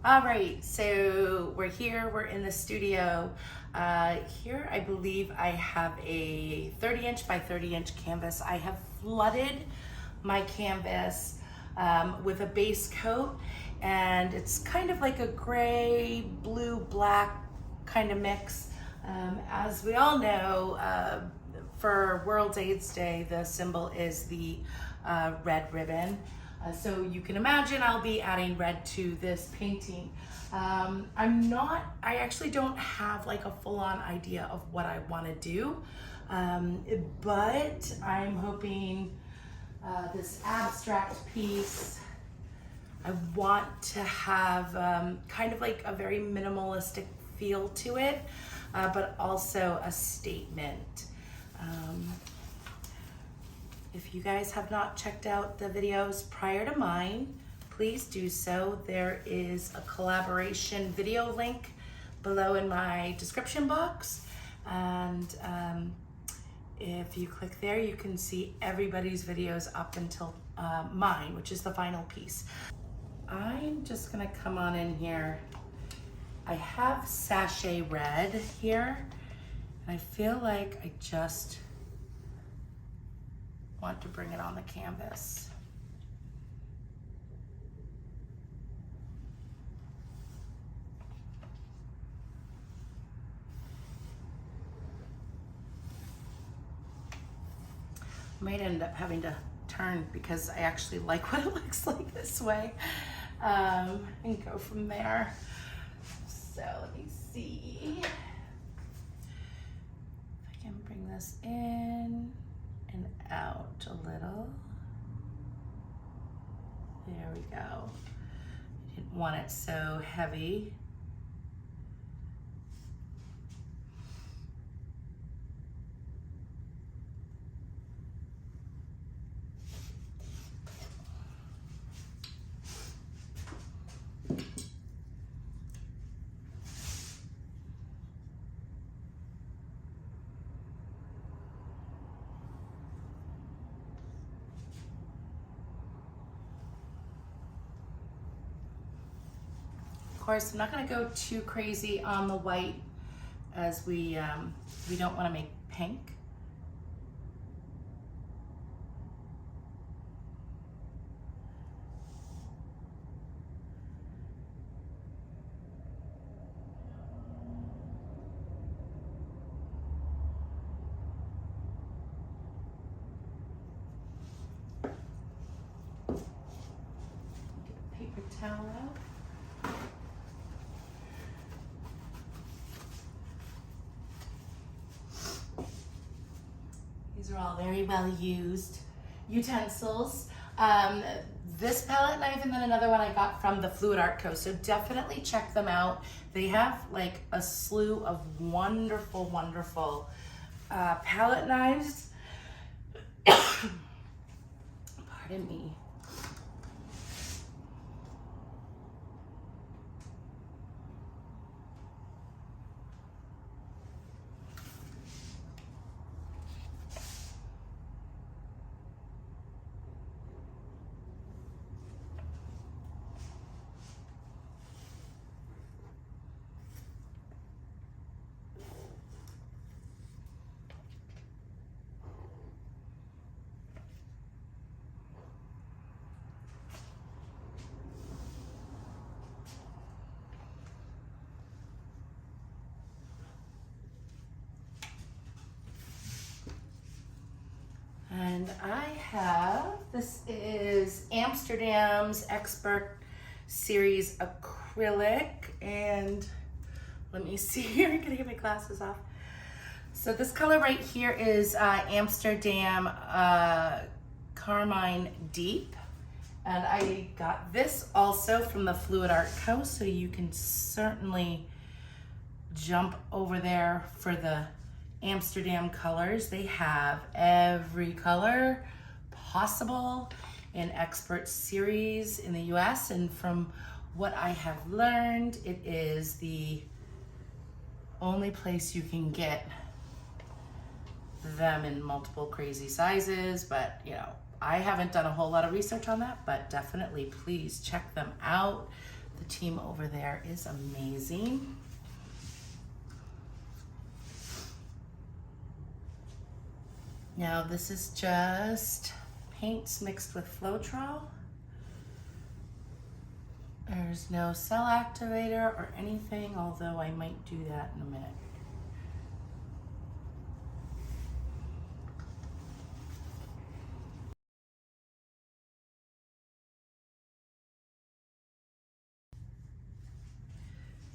All right, so we're in the studio. Here I believe I have a 30-inch by 30-inch canvas. I have flooded my canvas with a base coat, and it's kind of like a gray, blue, black kind of mix. As we all know, for World AIDS Day, the symbol is the red ribbon. So you can imagine I'll be adding red to this painting. I actually don't have like a full-on idea of what I want to do, but I'm hoping this abstract piece, I want to have kind of like a very minimalistic feel to it, but also a statement. If you guys have not checked out the videos prior to mine, please do so. There is a collaboration video link below in my description box. And if you click there, you can see everybody's videos up until mine, which is the final piece. I'm just gonna come on in here. I have sachet red here, and I feel like I just want to bring it on the canvas. I might end up having to turn because I actually like what it looks like this way, and go from there. So let me see if I can bring this in and out a little. There we go. I didn't want it so heavy. Of course, I'm not going to go too crazy on the white, as we don't want to make pink. Get a paper towel out. These are all very well used utensils. This palette knife and then another one I got from the Fluid Art Co. So definitely check them out. They have like a slew of wonderful, wonderful palette knives. Pardon me. And I have, this is Amsterdam's Expert Series Acrylic, and let me see here, I'm gonna get my glasses off. So this color right here is Amsterdam Carmine Deep, and I got this also from the Fluid Art Co. So you can certainly jump over there for the Amsterdam colors. They have every color possible in Expert Series in the US, and from what I have learned, it is the only place you can get them in multiple crazy sizes. But you know, I haven't done a whole lot of research on that, but definitely please check them out. The team over there is amazing. Now this is just paints mixed with Floetrol. There's no cell activator or anything, although I might do that in a minute.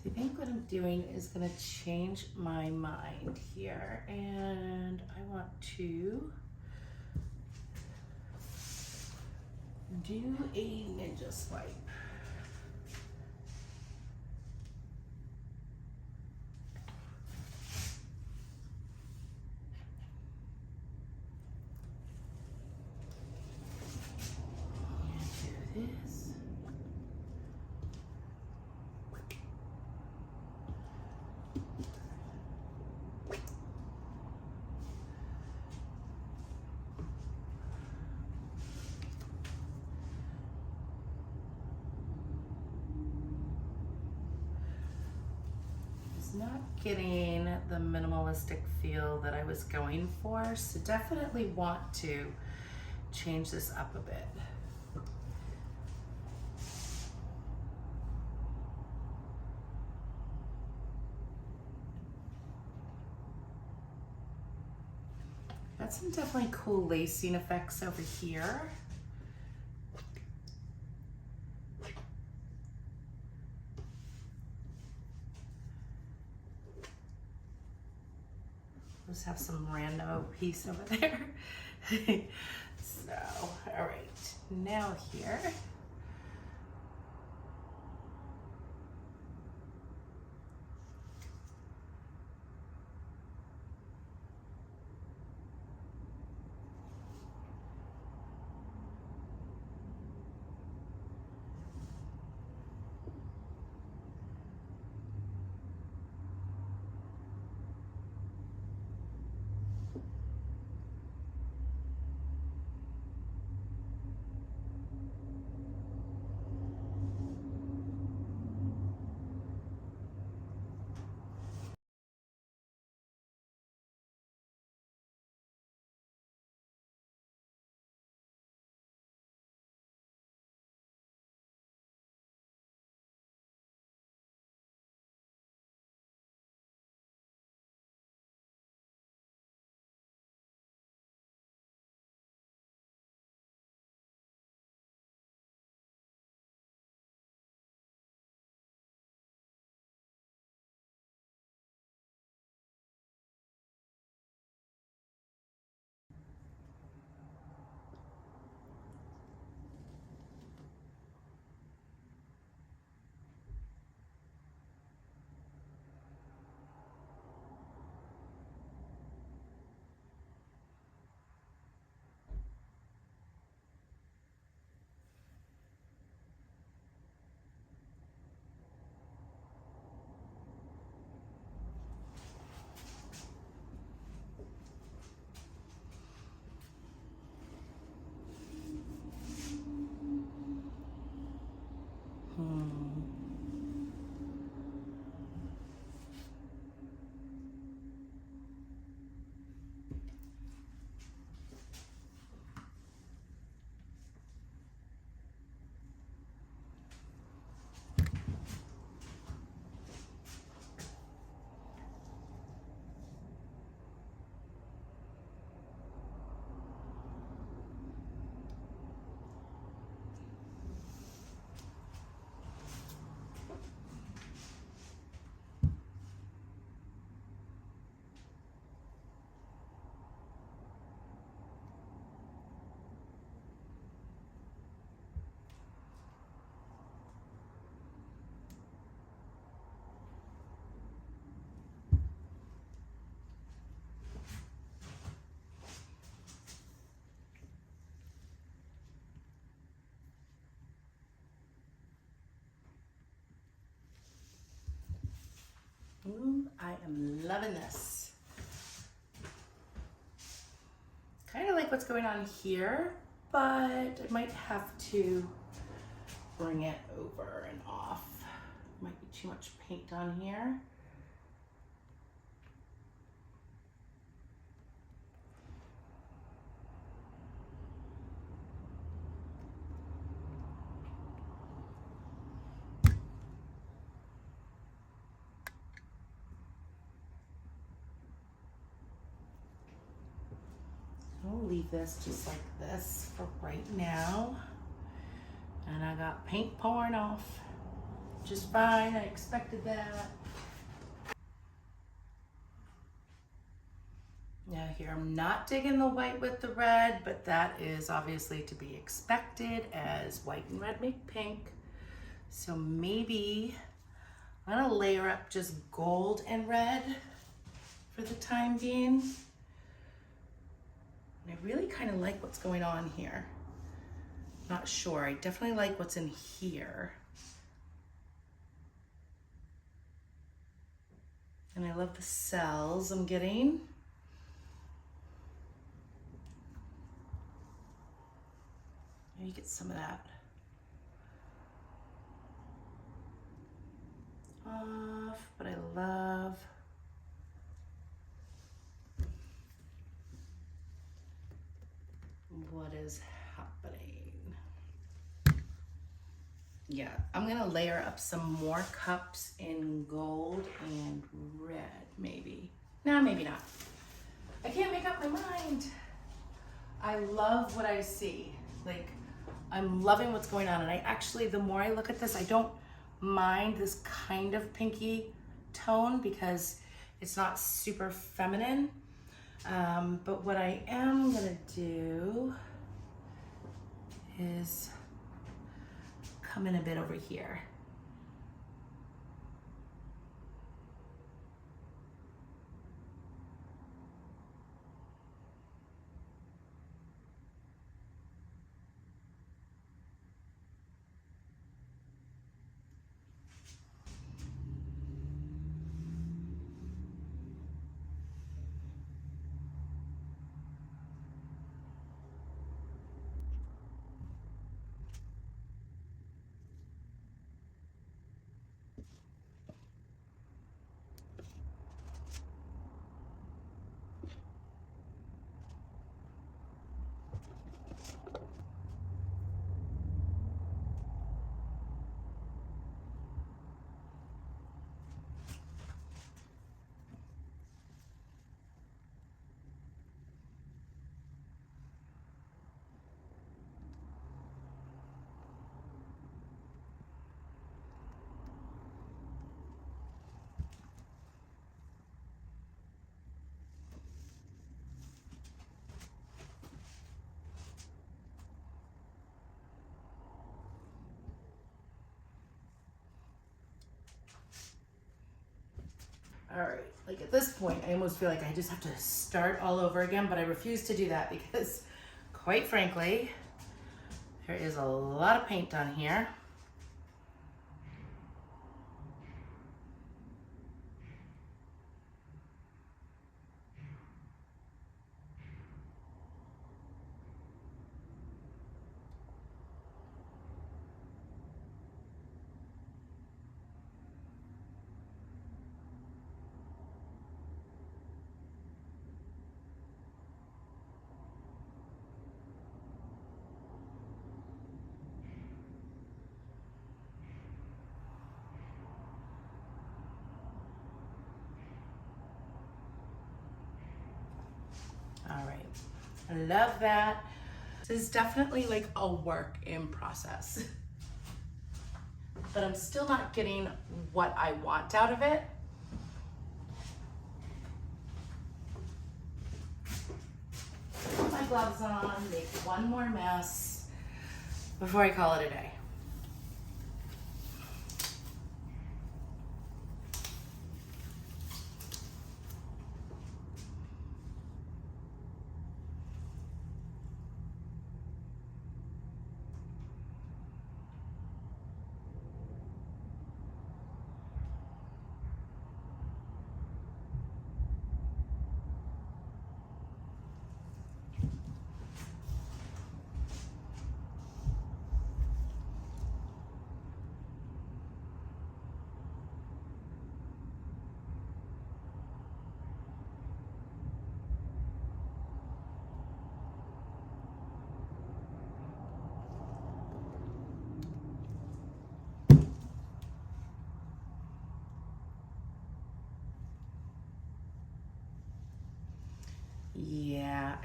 So I think what I'm doing is gonna change my mind here, and I want to do a ninja swipe. And do this. Not getting the minimalistic feel that I was going for, so definitely want to change this up a bit. Got some definitely cool lacing effects over here. Just have some rando piece over there. So, all right, now here. Ooh, I am loving this. Kind of like what's going on here, but I might have to bring it over and off. too much paint on here. I'll leave this just like this for right now. And I got paint pouring off, just fine. I expected that. Now here, I'm not digging the white with the red, but that is obviously to be expected as white and red make pink. So maybe I'm gonna layer up just gold and red for the time being. I really kind of like what's going on here. Not sure, I definitely like what's in here. And I love the cells I'm getting. Maybe get some of that off, but I love what is happening. Yeah, I'm gonna layer up some more cups in gold and red, maybe. Nah, maybe not. I can't make up my mind. I love what I see. Like, I'm loving what's going on. And I actually, the more I look at this, I don't mind this kind of pinky tone because it's not super feminine. But what I am gonna do is come in a bit over here. All right, like at this point, I almost feel like I just have to start all over again, but I refuse to do that because quite frankly, there is a lot of paint on here. All right, I love that. This is definitely like a work in process, but I'm still not getting what I want out of it. Put my gloves on, make one more mess before I call it a day.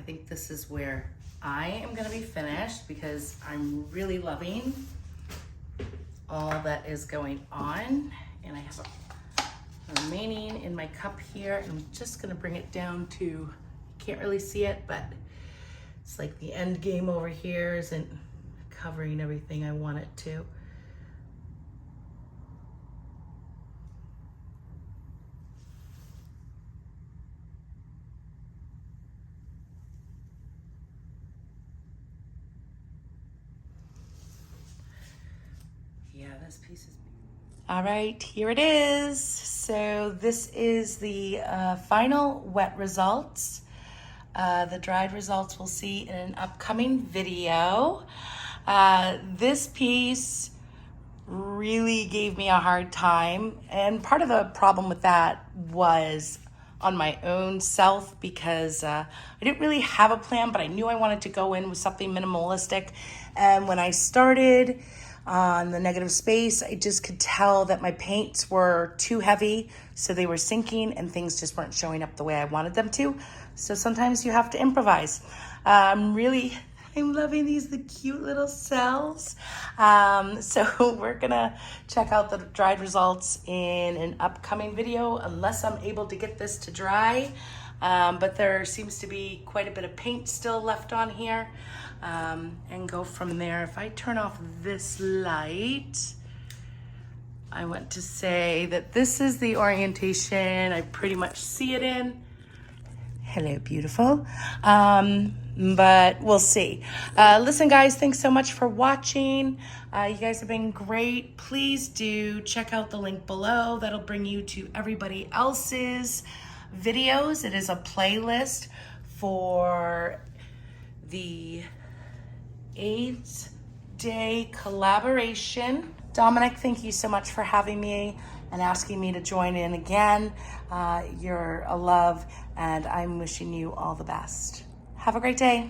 think this is where I am gonna be finished because I'm really loving all that is going on. And I have a remaining in my cup here. And I'm just gonna bring it down to, can't really see it, but it's like the end game over here isn't covering everything I want it to. Yeah, this piece is... All right, here it is. So this is the final wet results. The dried results we'll see in an upcoming video. This piece really gave me a hard time, and part of the problem with that was on my own self because I didn't really have a plan, but I knew I wanted to go in with something minimalistic. And when I started on the negative space, I just could tell that my paints were too heavy, so they were sinking and things just weren't showing up the way I wanted them to. So sometimes you have to improvise. I'm loving these, the cute little cells. So we're gonna check out the dried results in an upcoming video, unless I'm able to get this to dry. But there seems to be quite a bit of paint still left on here. And go from there. If I turn off this light, I want to say that this is the orientation I pretty much see it in. Hello, beautiful. But we'll see. Listen, guys, thanks so much for watching. You guys have been great. Please do check out the link below. That'll bring you to everybody else's videos. It is a playlist for the 8-day collaboration. Dominic, thank you so much for having me and asking me to join in again. You're a love, and I'm wishing you all the best. Have a great day.